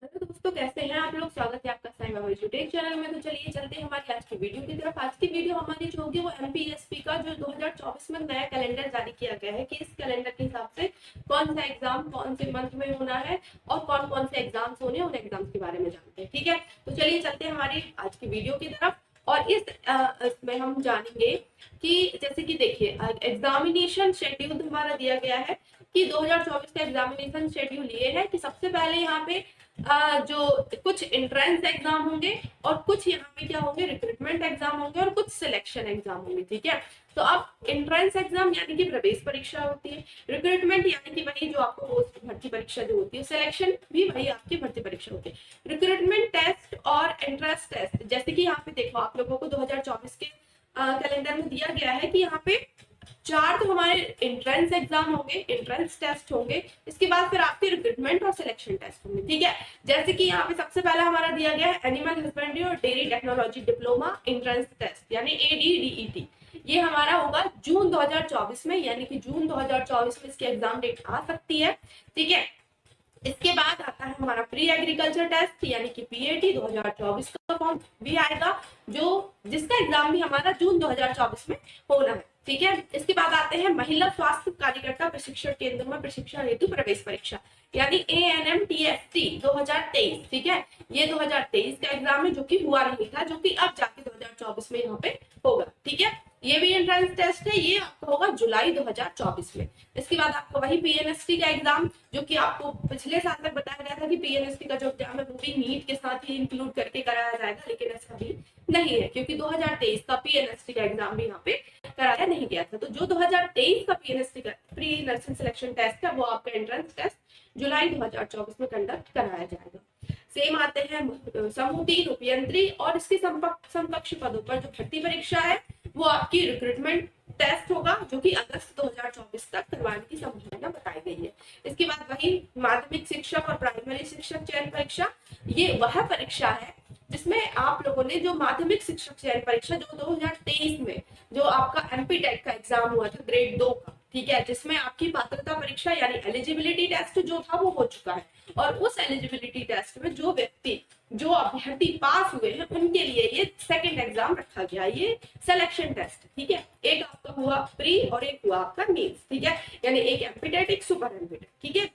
Hello दोस्तों, कैसे हैं आप लोग। स्वागत है आपका साईं बाबा यूट्यूब चैनल में। तो चलिए चलते हैं हमारी आज की वीडियो की तरफ। आज की वीडियो हमारी जो होगी वो एमपीएसपी का जो 2024 में नया कैलेंडर जारी किया गया है कि इस कैलेंडर के हिसाब से कौन सा एग्जाम कौन से मंथ में होना है और कौन कौन से एग्जाम्स होने हैं, उन एग्जाम्स के बारे में जानते हैं। ठीक है, तो चलिए चलते हैं हमारी आज की वीडियो की तरफ। और इसमें हम जानेंगे कि जैसे कि देखिए एग्जामिनेशन शेड्यूल हमारा दिया गया है कि 2024 का एग्जामिनेशन शेड्यूल ये है कि सबसे पहले यहाँ पे जो कुछ एंट्रेंस एग्जाम होंगे और कुछ यहाँ पे क्या होंगे, रिक्रूटमेंट एग्जाम होंगे और कुछ सिलेक्शन एग्जाम होंगे। ठीक है, तो अब एंट्रेंस एग्जाम यानी कि प्रवेश परीक्षा होती है, रिक्रूटमेंट यानी कि वही जो आपको पोस्ट भर्ती परीक्षा जो होती है, सिलेक्शन भी वही आपकी भर्ती परीक्षा होती है। रिक्रूटमेंट टेस्ट और एंट्रेंस टेस्ट जैसे कि यहाँ पे देखो आप लोगों को 2024 के कैलेंडर में दिया गया है कि यहाँ पे चार तो हमारे एंट्रेंस एग्जाम होंगे, एंट्रेंस टेस्ट होंगे, इसके बाद फिर आपके रिक्रूटमेंट और सिलेक्शन टेस्ट होंगे। ठीक है, जैसे कि यहाँ पे सबसे पहला हमारा दिया गया है एनिमल हस्बेंड्री और dairy technology diploma entrance test यानी एडीडीईटी। ये हमारा होगा जून 2024 में, यानी कि जून 2024 में इसकी एग्जाम डेट आ सकती है। ठीक है, इसके बाद आता है हमारा प्री एग्रीकल्चर टेस्ट यानी कि पीएटी 2024 का फॉर्म भी आएगा, जो जिसका एग्जाम भी हमारा जून 2024 में होना है। ठीक है, इसके बाद आते हैं महिला स्वास्थ्य कार्यकर्ता प्रशिक्षण केंद्र में प्रशिक्षण हेतु प्रवेश परीक्षा यानी ANMTST 2023। ठीक है, ये 2023 का एग्जाम है जो कि हुआ नहीं था, जो कि अब जाके 2024 में यहाँ पे होगा। ठीक है, ये भी एंट्रेंस टेस्ट है, ये आपका होगा जुलाई 2024 में। इसके बाद आपका वही पीएनएसटी का एग्जाम जो कि आपको पिछले साल तक बताया गया था कि पीएनएसटी का जो एग्जाम है वो भी नीट के साथ ही इंक्लूड करके कराया जाएगा, लेकिन ऐसा भी नहीं है क्योंकि 2023 का पीएनएसटी का एग्जाम भी यहाँ पे कराया नहीं गया था। तो जो 2023 का पीएनएसटी का प्री नर्सिंग सिलेक्शन टेस्ट है वो आपका एंट्रेंस टेस्ट जुलाई 2024 में कंडक्ट कराया जाएगा। सेम आते हैं समूह 3 उपयंत्री और इसके समकक्ष पदों पर जो भर्ती परीक्षा है वो आपकी रिक्रूटमेंट टेस्ट होगा जो कि अगस्त 2024 तक करवाने की संभावना बताई गई है। इसके बाद वही माध्यमिक शिक्षक और प्राइमरी शिक्षक चयन परीक्षा, ये वह परीक्षा है जिसमें आप लोगों ने जो माध्यमिक शिक्षक चयन परीक्षा जो 2023 में जो आपका एमपी टेट का एग्जाम हुआ था ग्रेड 2 का, ठीक है, जिसमें आपकी पात्रता परीक्षा यानी एलिजिबिलिटी टेस्ट जो था वो हो चुका है और उस एलिजिबिलिटी टेस्ट में जो अभ्यर्थी पास हुए हैं उनके लिए ये सेकंड एग्जाम रखा गया, ये सिलेक्शन टेस्ट। ठीक है, एक आपका हुआ प्री और एक हुआ आपका मेंस। ठीक है, यानी एक एमपीटेट एक सुपर एमपीटेट। ठीक है,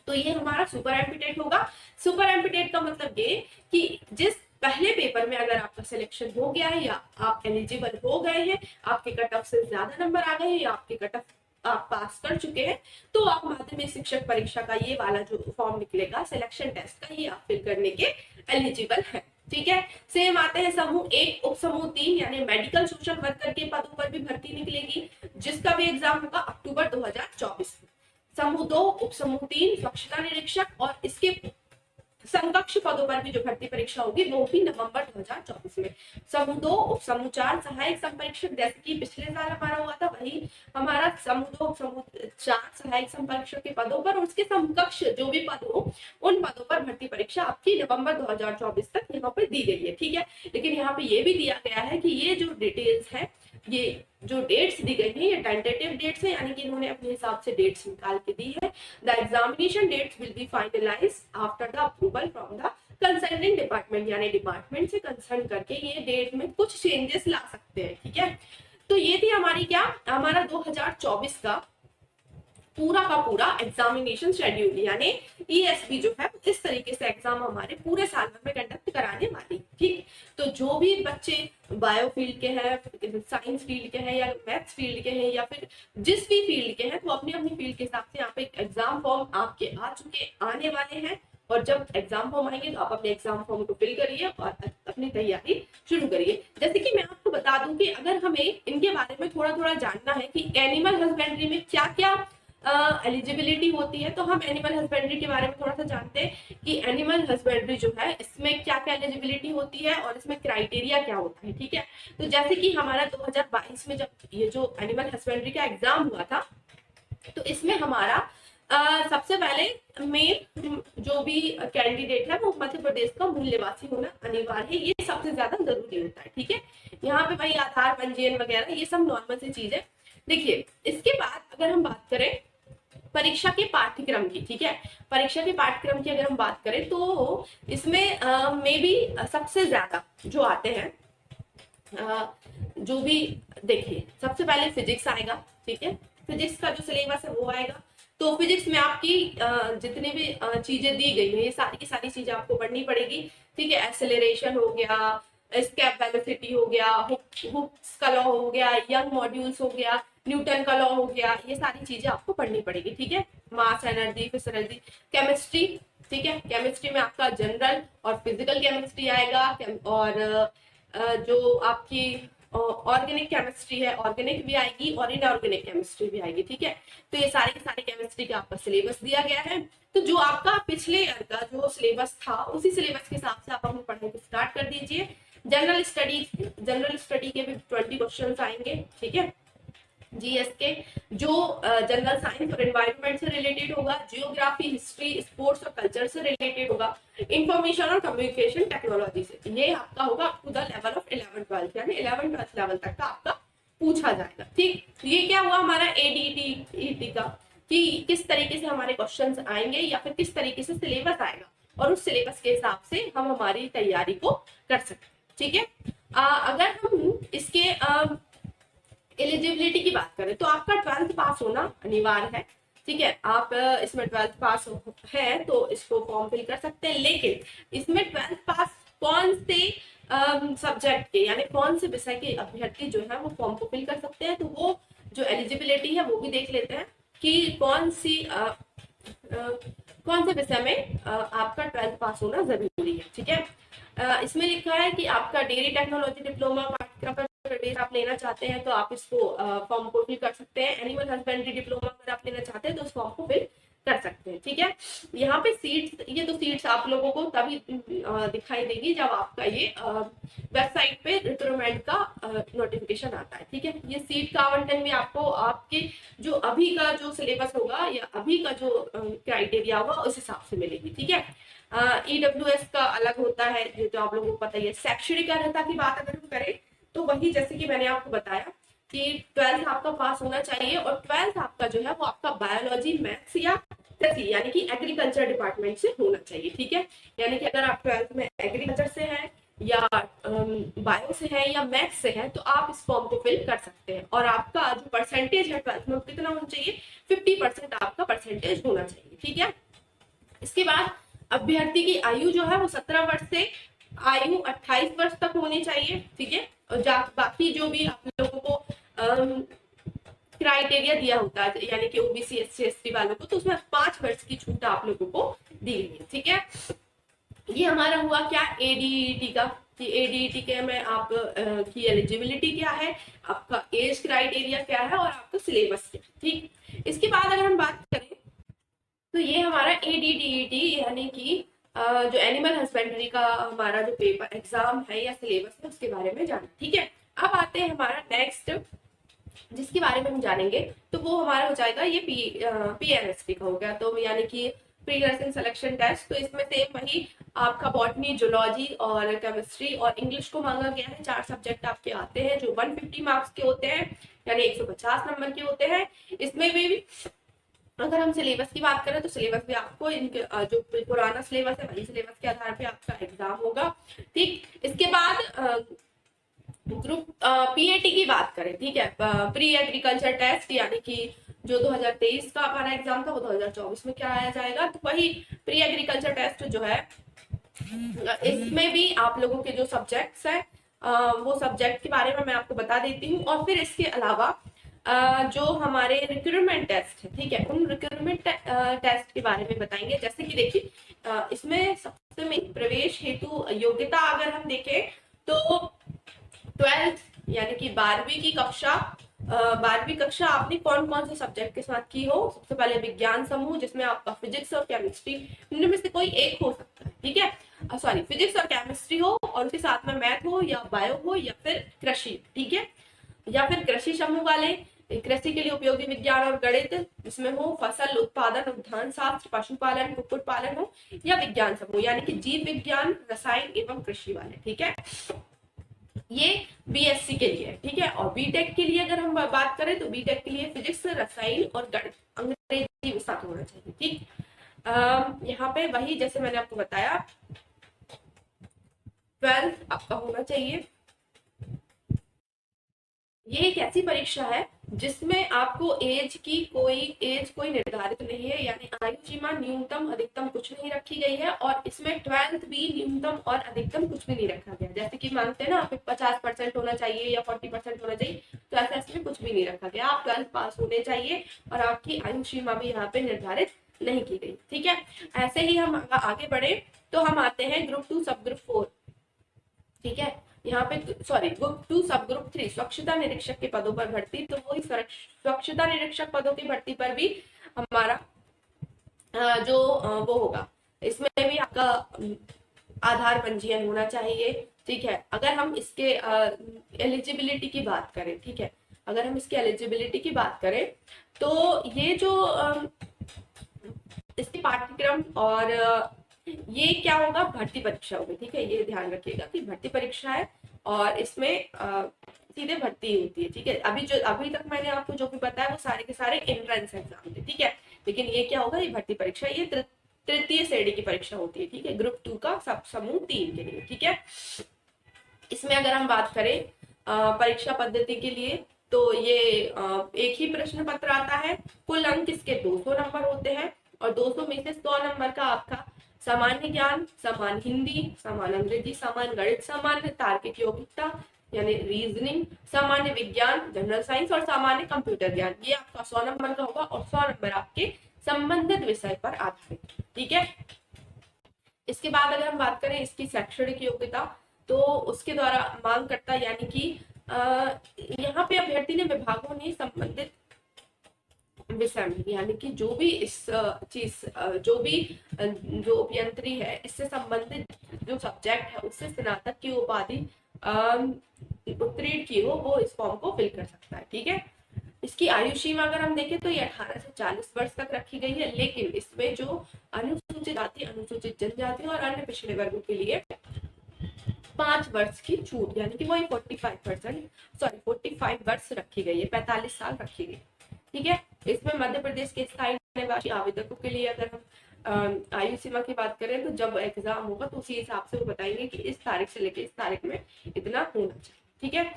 तो ये हमारा सुपर एमपीटेट होगा। सुपर एमपीटेट का मतलब ये कि जिस पहले पेपर में अगर आपका सिलेक्शन हो गया है या आप एलिजिबल हो गए हैं, आपके कट ऑफ से ज्यादा नंबर आ गए हैं या आपके कट ऑफ आप पास कर चुके हैं, तो आप माध्यमिक शिक्षक परीक्षा का ये वाला जो फॉर्म निकलेगा सिलेक्शन टेस्ट का, ये आप फिल करने के एलिजिबल है। ठीक है, सेम आते हैं समूह 1 उप समूह 3 यानी मेडिकल सोशल वर्कर के पदों पर भी भर्ती निकलेगी, जिसका भी एग्जाम होगा अक्टूबर 2024 में। समूह 2 उप समूह 3 स्वच्छता निरीक्षक और इसके समकक्ष पदों पर भी जो भर्ती परीक्षा होगी वो भी नवंबर 2024 में। समूह 2 उप समूह 4 सहायक संपरीक्षक जैसे कि पिछले साल हमारा हुआ था, वही हमारा समूह 2 उप समूह 4 सहायक संपरीक्षक के पदों पर और उसके समकक्ष जो भी पद हो उन पदों पर भर्ती परीक्षा आपकी नवंबर 2024 तक यहाँ पर दी गई है। ठीक है, लेकिन यहाँ पे ये भी दिया गया है कि ये जो डिटेल्स है, ये जो डेट्स दी गई है ये टेंटेटिव डेट्स है, यानी कि इन्होंने अपने हिसाब से डेट्स निकाल के दी है। The examination dates will be finalised after the approval from the concerning department, यानी डिपार्टमेंट से कंसर्न करके ये डेट में कुछ चेंजेस ला सकते हैं। ठीक है, तो ये थी हमारी क्या, हमारा 2024 का पूरा का पूरा एग्जामिनेशन शेड्यूल, यानी ईएसबी जो है इस तरीके से एग्जाम हमारे पूरे साल में कंडक्ट कराने वाली। ठीक, तो जो भी बच्चे बायो फील्ड के हैं, साइंस फील्ड के हैं या मैथ्स फील्ड के हैं या फिर जिस भी फील्ड के हैं, तो अपनी अपनी फील्ड के हिसाब से यहाँ पे एग्जाम फॉर्म आपके आ चुके आने वाले हैं और जब एग्जाम फॉर्म आएंगे तो आप अपने एग्जाम फॉर्म को फिल करिए और अपनी तैयारी शुरू करिए। जैसे कि मैं आपको बता दूं कि अगर हमें इनके बारे में थोड़ा थोड़ा जानना है कि एनिमल हस्बेंड्री में क्या क्या एलिजिबिलिटी होती है, तो हम एनिमल हस्बेंड्री के बारे में थोड़ा सा जानते हैं कि एनिमल हस्बेंड्री जो है इसमें क्या क्या एलिजिबिलिटी होती है और इसमें क्राइटेरिया क्या होता है। ठीक है, तो जैसे कि हमारा 2022 में जब ये जो एनिमल हस्बेंड्री का एग्जाम हुआ था तो इसमें हमारा सबसे पहले मेन जो भी कैंडिडेट है वो मध्य प्रदेश का मूल निवासी होना अनिवार्य है, ये सबसे ज्यादा जरूरी होता है। ठीक है, यहाँ पे भाई आधार पंजीयन वगैरह ये सब नॉर्मल सी चीज है। देखिए, इसके बाद अगर हम बात करें परीक्षा के पाठ्यक्रम की, ठीक है। परीक्षा के पाठ्यक्रम की अगर हम बात करें तो इसमें मे बी सबसे ज्यादा जो आते हैं जो भी, देखिए सबसे पहले फिजिक्स आएगा, ठीक है। फिजिक्स का जो सिलेबस है वो आएगा। तो फिजिक्स में आपकी जितनी भी चीजें दी गई है ये सारी की सारी चीजें आपको पढ़नी पड़ेगी, ठीक है। एक्सेलरेशन हो गया, एस्केप वेलोसिटी हो गया, हुक्स का लॉ हो गया, यंग मॉड्यूल्स हो गया, न्यूटन का लॉ हो गया, ये सारी चीजें आपको पढ़नी पड़ेगी, ठीक है। मास एनर्जी, फिजियोलॉजी, केमिस्ट्री, ठीक है। केमिस्ट्री में आपका जनरल और फिजिकल केमिस्ट्री आएगा, और जो आपकी ऑर्गेनिक केमिस्ट्री है, ऑर्गेनिक भी आएगी और इनऑर्गेनिक केमिस्ट्री भी आएगी, ठीक है। तो ये सारी की सारी केमिस्ट्री का आपका सिलेबस दिया गया है। तो जो आपका पिछले ईयर का जो सिलेबस था उसी सिलेबस के हिसाब से आप अपनी पढ़ाई को स्टार्ट कर दीजिए। जनरल स्टडी के भी 20 क्वेश्चन आएंगे, ठीक है। जीएस के जो जनरल साइंस और एनवायरनमेंट से रिलेटेड होगा, जियोग्राफी, हिस्ट्री, स्पोर्ट्स और कल्चर से रिलेटेड होगा, इंफॉर्मेशन और कम्युनिकेशन टेक्नोलॉजी से। ये आपका होगा to the level of 11th-12th, यानी 11th-12th लेवल तक का आपका पूछा जाएगा, ठीक। ये क्या हुआ हमारा एडीटी का, कि किस तरीके से हमारे क्वेश्चंस आएंगे या फिर किस तरीके से सिलेबस आएगा, और उस सिलेबस के हिसाब से हम हमारी तैयारी को कर सकते हैं, ठीक है। अगर हम इसके एलिजिबिलिटी की बात करें तो आपका 12th पास होना अनिवार्य है, ठीक है। आप इसमें 12th पास है तो इसको फॉर्म फिल कर सकते हैं, लेकिन इसमें 12th पास कौन से सब्जेक्ट के यानी कौन से विषय के अभ्यर्थी जो है वो फॉर्म को फिल कर सकते हैं। तो वो जो एलिजिबिलिटी है वो भी देख लेते हैं कि कौन से विषय में आपका 12th पास होना जरूरी है, ठीक है। इसमें लिखा है कि आपका डेयरी टेक्नोलॉजी डिप्लोमा पाठ्यक्रम पर आप लेना चाहते हैं तो आप इसको फॉर्म को फिल कर सकते हैं। एनिमल हस्बेंड्री डिप्लोमा अगर आप लेना चाहते हैं तो उस फॉर्म को फिल कर सकते हैं, ठीक है। यहाँ पे सीट्स, ये तो सीट्स आप लोगों को तभी दिखाई देगी जब आपका ये वेबसाइट पे रिक्रूटमेंट का नोटिफिकेशन आता है, ठीक है। ये सीट का आवंटन भी आपको आपके जो अभी का जो सिलेबस होगा या अभी का जो क्राइटेरिया होगा उस हिसाब से मिलेगी, ठीक है। ईडब्ल्यूएस का अलग होता है, जो आप लोगों को पता ही है। शैक्षणिक अर्हता की बात अगर हम करें तो वही जैसे कि मैंने आपको बताया कि 12th आपका पास होना चाहिए, और 12th आपका जो है वो आपका बायोलॉजी, मैथ्स या कृषि यानी कि एग्रीकल्चर डिपार्टमेंट से होना चाहिए, ठीक है। यानी कि अगर आप 12th में एग्रीकल्चर से हैं या बायो से है या मैथ्स से है तो आप इस फॉर्म को फिल कर सकते हैं। और आपका जो परसेंटेज है 12th में कितना होना चाहिए, 50% आपका परसेंटेज होना चाहिए, ठीक है। इसके बाद अभ्यर्थी की आयु जो है वो 17 वर्ष से आयु 28 वर्ष तक होनी चाहिए, ठीक है। और बाकी जो भी आप लोगों को क्राइटेरिया दिया होता है यानी कि ओबीसी, एससी, एसटी वालों को, तो उसमें 5 वर्ष की छूट आप लोगों को दी गई है, ठीक है। ये हमारा हुआ क्या एडीईटी का, कि एडीईटी के में आप की एलिजिबिलिटी क्या है, आपका एज क्राइटेरिया क्या है और आपका सिलेबस क्या है, ठीक। इसके बाद अगर हम बात करें तो ये हमारा एडीडीईटी यानी कि जो एनिमल हस्बेंड्री का हमारा जो पेपर एग्जाम है या सिलेबस है उसके बारे में जाना, ठीक है। अब आते हैं हमारा नेक्स्ट जिसके बारे में हम जानेंगे तो वो हमारा हो जाएगा ये पीएनएसटी का हो गया, तो यानी कि प्री नर्सिंग सिलेक्शन टेस्ट। तो इसमें सेम वही आपका बॉटनी, जूलॉजी और केमिस्ट्री और इंग्लिश को मांगा गया है। 4 सब्जेक्ट आपके आते हैं जो 150 मार्क्स के होते हैं यानी 150 नंबर के होते हैं। इसमें भी अगर हम सिलेबस की बात करें तो सिलेबस भी आपको इनके जो पुराना सिलेबस है वही सिलेबस के आधार पे आपका एग्जाम होगा, ठीक। इसके बाद ग्रुप पीएटी की बात करें, ठीक है, प्री एग्रीकल्चर टेस्ट यानी कि जो 2023 का हमारा एग्जाम था वो 2024 में क्या आया जाएगा, तो वही प्री एग्रीकल्चर टेस्ट जो है इसमें भी आप लोगों के जो सब्जेक्ट्स हैं वो सब्जेक्ट के बारे में मैं आपको बता देती हूँ। और फिर इसके अलावा जो हमारे रिक्रूटमेंट टेस्ट है, ठीक है, उन रिक्रूटमेंट टेस्ट के बारे में बताएंगे। जैसे कि देखिए इसमें सबसे मेन प्रवेश हेतु योग्यता अगर हम देखें तो 12th यानी कि 12वीं कक्षा आपने कौन कौन से सब्जेक्ट के साथ की हो। सबसे पहले विज्ञान समूह जिसमें आपका फिजिक्स और केमिस्ट्री इनमें से कोई एक हो सकता है, ठीक है। सॉरी, फिजिक्स और केमिस्ट्री हो और उसके साथ में मैथ हो या बायो हो या फिर कृषि, ठीक है, या फिर कृषि समूह वाले कृषि के लिए उपयोगी विज्ञान और गणित जिसमें हो, फसल उत्पादन, उद्यान शास्त्र, पशुपालन, कुक्कुट पालन हो, या विज्ञान समूह यानी कि जीव विज्ञान, रसायन एवं कृषि वाले, ठीक है। ये बीएससी के लिए है, ठीक है। और बीटेक के लिए अगर हम बात करें तो बीटेक के लिए फिजिक्स, रसायन और गणित अंग्रेजी के साथ होना चाहिए, ठीक। यहाँ पे वही जैसे मैंने आपको बताया 12th आपका होना चाहिए। ये एक ऐसी परीक्षा है जिसमें आपको एज कोई निर्धारित नहीं है, यानी आयु सीमा न्यूनतम अधिकतम कुछ नहीं रखी गई है, और इसमें 12th भी न्यूनतम और अधिकतम कुछ भी नहीं रखा गया। जैसे कि मानते हैं ना, आप 50% होना चाहिए या 40% होना चाहिए, तो ऐसा इसमें कुछ भी नहीं रखा गया। आप 12th पास होने चाहिए और आपकी आयु सीमा भी यहाँ पे निर्धारित नहीं की गई, ठीक है। ऐसे ही हम आगे बढ़े तो हम आते हैं ग्रुप 2 सब ग्रुप 4, ठीक है। यहाँ पे सॉरी ग्रुप 2 सब ग्रुप 3 स्वच्छता निरीक्षक के पदों पर भर्ती, तो वही स्वच्छता निरीक्षक पदों की भर्ती पर भी हमारा जो वो होगा, इसमें भी आपका आधार पंजीयन होना चाहिए, ठीक है। अगर हम इसके एलिजिबिलिटी की बात करें, ठीक है, अगर हम इसकी एलिजिबिलिटी की बात करें तो ये जो इसके पाठ्यक्रम और ये क्या होगा, भर्ती परीक्षा होगी, ठीक है। ये ध्यान रखिएगा कि भर्ती परीक्षा है और इसमें सीधे भर्ती होती है, ठीक है। अभी तक मैंने आपको जो भी बताया वो सारे के सारे एंट्रेंस एग्जाम थे, ठीक है। लेकिन ये क्या होगा, ये भर्ती परीक्षा, ये तृतीय श्रेणी की परीक्षा होती है, ठीक है, ग्रुप 2 का सब समूह 3 के लिए, ठीक है। इसमें अगर हम बात करें परीक्षा पद्धति के लिए तो ये एक ही प्रश्न पत्र आता है। कुल अंक इसके 200 नंबर होते हैं और 200 में से 100 नंबर का आपका सामान्य ज्ञान, समान हिंदी, समान अंग्रेजी, समान गणित, सामान्य तार्किक योग्यता यानी रीजनिंग, सामान्य विज्ञान जनरल साइंस और सामान्य कंप्यूटर ज्ञान, ये आपका 100 नंबर का होगा और 100 नंबर आपके संबंधित विषय पर आधारित, ठीक है। इसके बाद अगर हम बात करें इसकी शैक्षणिक योग्यता तो उसके द्वारा मांग करता यानी कि यहाँ पे अभ्यर्थी ने विभागों ने संबंधित विषय में, यानी कि जो भी इस चीज जो अभियंत्री है इससे संबंधित जो सब्जेक्ट है उससे स्नातक की उपाधि उत्तीर्ण की हो, वो इस फॉर्म को फिल कर सकता है, ठीक है। इसकी आयु सीमा अगर हम देखें तो ये 18 से 40 वर्ष तक रखी गई है, लेकिन इसमें जो अनुसूचित जाति, अनुसूचित जनजाति और अन्य पिछड़े वर्गों के लिए 5 वर्ष की छूट, यानी कि वही 45 वर्ष रखी गई है, 45 साल रखी गई, ठीक है। इसमें मध्य प्रदेश के स्थायी निवासी आवेदकों के लिए अगर हम आयु सीमा की बात करें तो जब एग्जाम होगा तो उसी हिसाब से वो बताएंगे कि इस तारीख से लेकर इस तारीख में इतना होना चाहिए, ठीक है।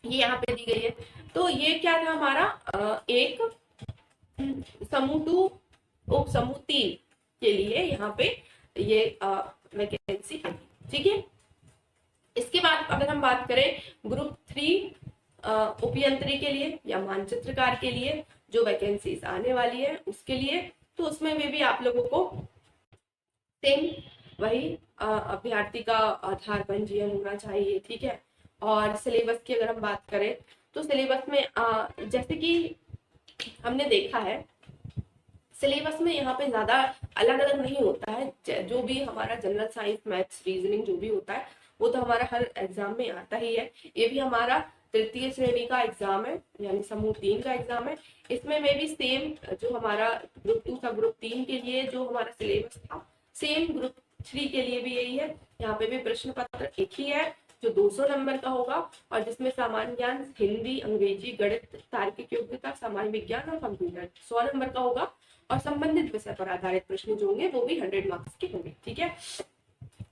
ये यहाँ पे दी गई है। तो ये क्या था हमारा एक समूह 2 उप समूह 3 के लिए यहाँ पे ये वैकेंसी है, ठीक है। इसके बाद अगर हम बात करें ग्रुप 3 उपयंत्री के लिए या मानचित्रकार के लिए जो वैकेंसीज आने वाली है उसके लिए, तो उसमें भी आप लोगों को सेम वही अभ्यर्थी का आधार पंजीयन होना चाहिए, ठीक है। और सिलेबस की अगर हम बात करें तो सिलेबस में जैसे कि हमने देखा है सिलेबस में यहाँ पे ज्यादा अलग अलग नहीं होता है। जो भी हमारा जनरल साइंस, मैथ्स, रीजनिंग जो भी होता है वो तो हमारा हर एग्जाम में आता ही है। ये भी हमारा तृतीय श्रेणी का एग्जाम है, यानी समूह 3 का एग्जाम है। इसमें में भी सेम जो हमारा ग्रुप 2 सब ग्रुप 3 के लिए जो हमारा सिलेबस था सेम ग्रुप 3 के लिए भी यही है। यहाँ पे भी प्रश्न पत्र एक ही है जो 200 नंबर का होगा और जिसमें सामान्य ज्ञान, हिंदी, अंग्रेजी, गणित, तार्किक योग्यता, सामान्य विज्ञान और कंप्यूटर 100 नंबर का होगा और संबंधित विषय पर आधारित प्रश्न जो होंगे वो भी 100 मार्क्स के होंगे, ठीक है।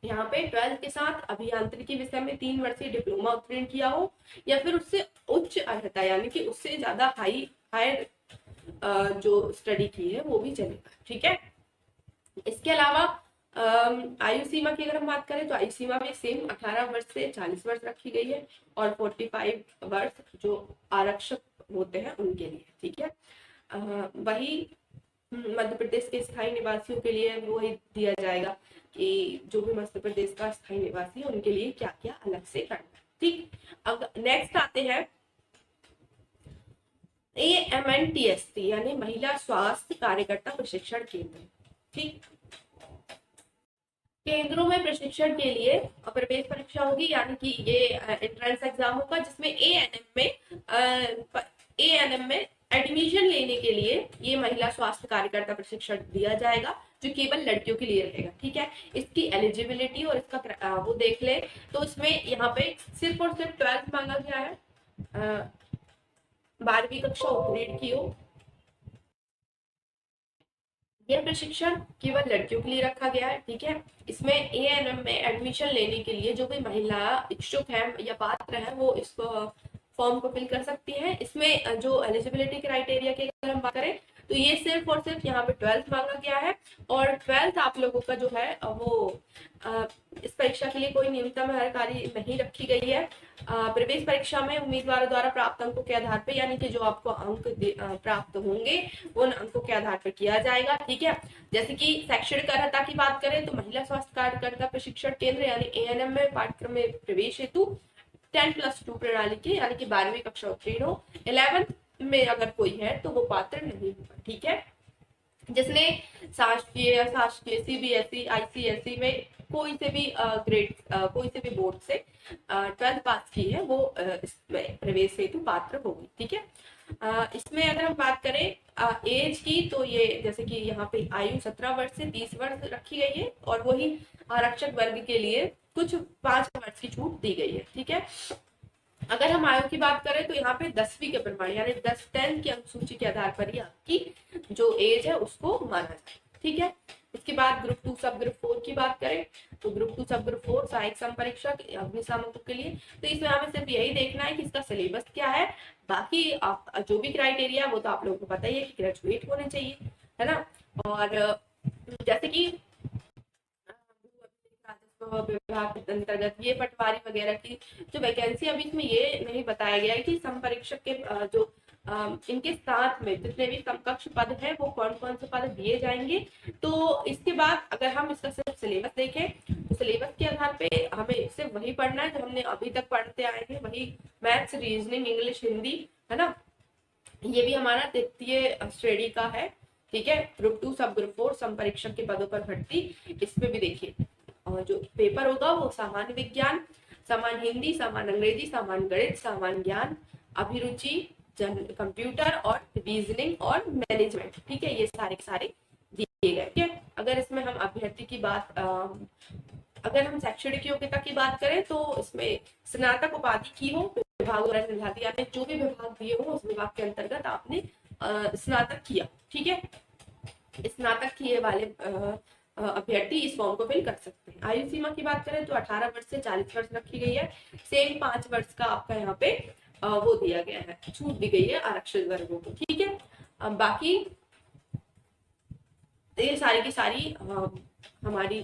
यहाँ पे 12th के साथ अभियांत्रिकी विषय में 3 वर्षीय डिप्लोमा उत्तीर्ण किया हो या फिर उससे उच्च अर्हता यानी कि उससे ज्यादा हायर जो स्टडी की है वो भी चलेगा, ठीक है। इसके अलावा आयु सीमा की अगर हम बात करें तो आयु सीमा में सेम 18 वर्ष से 40 वर्ष रखी गई है और 45 वर्ष जो आरक्षक होते हैं उनके लिए, ठीक है। वही मध्य प्रदेश के स्थायी निवासियों के लिए वो ही दिया जाएगा कि जो भी मध्य प्रदेश का स्थायी निवासी है उनके लिए क्या क्या अलग से करना है, ठीक। अब नेक्स्ट आते हैं AMNTST यानी महिला स्वास्थ्य कार्यकर्ता प्रशिक्षण केंद्र, ठीक। केंद्रों में प्रशिक्षण के लिए प्रवेश परीक्षा होगी, यानी कि ये एंट्रेंस एग्जाम होगा जिसमें ANM में एडमिशन लेने के लिए ये महिला स्वास्थ्य कार्यकर्ता प्रशिक्षण दिया जाएगा जो केवल लड़कियों के लिए रहेगा। ठीक है, इसकी एलिजिबिलिटी और इसका वो देख ले तो इसमें यहाँ पे सिर्फ और सिर्फ 12th मांगा गया है, 12वीं कक्षा उत्तीर्ण की हो। यह प्रशिक्षण केवल लड़कियों के लिए रखा गया है। ठीक है, इसमें एएनएम में एडमिशन लेने के लिए जो भी महिला इच्छुक है या पात्र है वो इसको फॉर्म को फिल कर सकती है। इसमें जो एलिजिबिलिटी क्राइटेरिया की अगर हम बात करें तो ये सिर्फ और सिर्फ यहाँ पे 12th मांगा गया है और 12th आप लोगों का जो है वो इस परीक्षा के लिए कोई न्यूनतम कार्यकारी नहीं रखी गई है। प्रवेश परीक्षा में उम्मीदवारों द्वारा प्राप्त अंकों के आधार पर, यानी कि जो आपको अंक प्राप्त होंगे उन अंकों के आधार पर किया जाएगा। ठीक है, जैसे कि शैक्षणिक अर्हता की बात करें तो महिला स्वास्थ्य कार्यकर्ता प्रशिक्षण केंद्र यानी एएनएम में पाठ्यक्रम में प्रवेश हेतु 10+2 प्रणाली के यानी कि 12वीं कक्षा उत्तीर्ण हो। 11th में अगर कोई है तो वो पात्र नहीं होगा। ठीक है, जिसने शासकीय सीबीएसई आईसीएसई में कोई से भी ग्रेड कोई से भी बोर्ड से 12th पास की है वो इसमें प्रवेश हेतु पात्र होगी। ठीक है, इसमें अगर हम बात करें एज की तो ये जैसे कि यहाँ पे आयु 17 वर्ष से 30 वर्ष रखी गई है और वही आरक्षक वर्ग के लिए कुछ 5 वर्ष की छूट दी गई है। ठीक है, अगर हम आयु की बात करें तो यहाँ पे 10वीं के प्रमाण यानी 10th की अनुसूची के आधार पर ही आपकी जो एज है उसको माना जाए। ठीक है, इसके बाद ग्रुप 2 सब ग्रुप 4 की बात करें तो ग्रुप 2 सब ग्रुप 4 सहायक संपरीक्षक अग्निशामकों के लिए तो इसमें हमें सिर्फ यही देखना है कि इसका सिलेबस क्या है। बाकी जो भी क्राइटेरिया वो तो आप लोगों को पता ही है कि ग्रेजुएट होने चाहिए, है ना। और जैसे कि विभाग के अंतर्गत ये पटवारी वगैरह की जो वैकेंसी अभी इसमें ये नहीं बताया गया है कि संपरीक्षक के जो इनके साथ में जितने भी समकक्ष पद है वो कौन कौन से पद दिए जाएंगे। तो इसके बाद अगर हम इसका सिर्फ सिलेबस देखें तो सिलेबस के आधार पे हमें सिर्फ वही पढ़ना है जो हमने अभी तक पढ़ते आए हैं, वही मैथ्स रीजनिंग इंग्लिश हिंदी, है ना। ये भी हमारा तृतीय श्रेणी का है। ठीक है, ग्रुप 2 सब ग्रुप 4 संपरीक्षक के पदों पर भर्ती, इसमें भी देखिए जो पेपर होगा वो सामान्य विज्ञान, सामान्य हिंदी, सामान्य अंग्रेजी, सामान्य गणित, सामान्य ज्ञान, अभिरुचि, कंप्यूटर और रीजनिंग और मैनेजमेंट। ठीक है, ये सारे सारे दिए गए। ठीक है, अगर इसमें हम अभ्यर्थी की बात अगर हम शैक्षणिक योग्यता की बात करें तो इसमें स्नातक उपाधि की हो विभाग द्वारा निर्धारित यानी जो भी विभाग दिए हो उस विभाग के अंतर्गत आपने स्नातक किया। ठीक है, स्नातक किए वाले अभ्यर्थी इस फॉर्म को फिल कर सकते हैं। आयु सीमा की बात करें तो 18 वर्ष से 40 वर्ष रखी गई है। सेम 5 वर्ष का आपका यहाँ पे वो दिया गया है, छूट दी गई है आरक्षित वर्गों को। ठीक है, बाकी ये सारी की सारी हमारी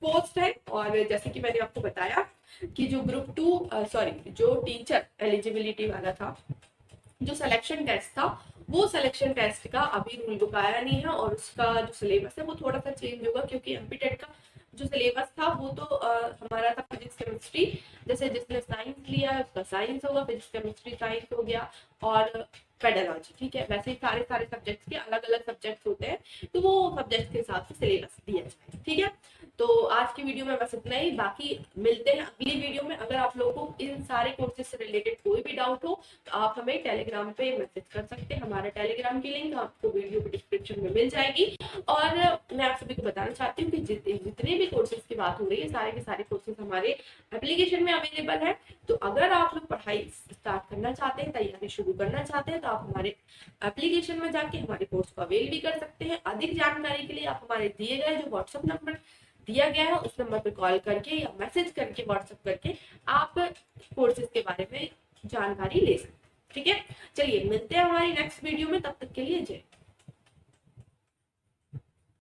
पोस्ट है। और जैसे कि मैंने आपको बताया कि जो ग्रुप 2 जो टीचर एलिजिबिलिटी वाला था, जो सिलेक्शन टेस्ट था, वो सिलेक्शन टेस्ट का अभी रूल बुक आया नहीं है और उसका जो सिलेबस है वो थोड़ा सा चेंज होगा क्योंकि एमपीटेट का जो सिलेबस था वो तो हमारा था फिजिक्स केमिस्ट्री, जैसे जिसने साइंस लिया है उसका साइंस होगा, फिजिक्स केमिस्ट्री साइंस हो गया और पेडालॉजी। ठीक है, वैसे ही सारे सारे सब्जेक्ट्स के अलग अलग सब्जेक्ट्स होते हैं तो वो सब्जेक्ट के हिसाब से सिलेबस दिया जाए। ठीक है, तो आज की वीडियो में बस इतना ही, बाकी मिलते हैं अगली वीडियो में। अगर आप लोगों को इन सारे कोर्सेज से रिलेटेड कोई भी डाउट हो तो आप हमें टेलीग्राम पे मैसेज कर सकते हैं। हमारा टेलीग्राम की लिंक आपको वीडियो के डिस्क्रिप्शन में मिल जाएगी। और मैं आप सभी को बताना चाहती हूँ कि जितने भी कोर्सेज की बात हो रही है सारे के सारे कोर्सेज हमारे एप्लीकेशन में अवेलेबल है। तो अगर आप लोग पढ़ाई स्टार्ट करना चाहते हैं, तैयारी शुरू करना चाहते हैं तो आप हमारे एप्लीकेशन में जाके हमारे कोर्स को अवेल भी कर सकते हैं। अधिक जानकारी के लिए आप हमारे दिए गए जो व्हाट्सएप नंबर दिया गया है उस नंबर पर कॉल करके या मैसेज करके व्हाट्सएप करके आप कोर्सेज के बारे में जानकारी ले सकते हैं। ठीक है, चलिए मिलते हैं हमारी नेक्स्ट वीडियो में, तब तक के लिए जय।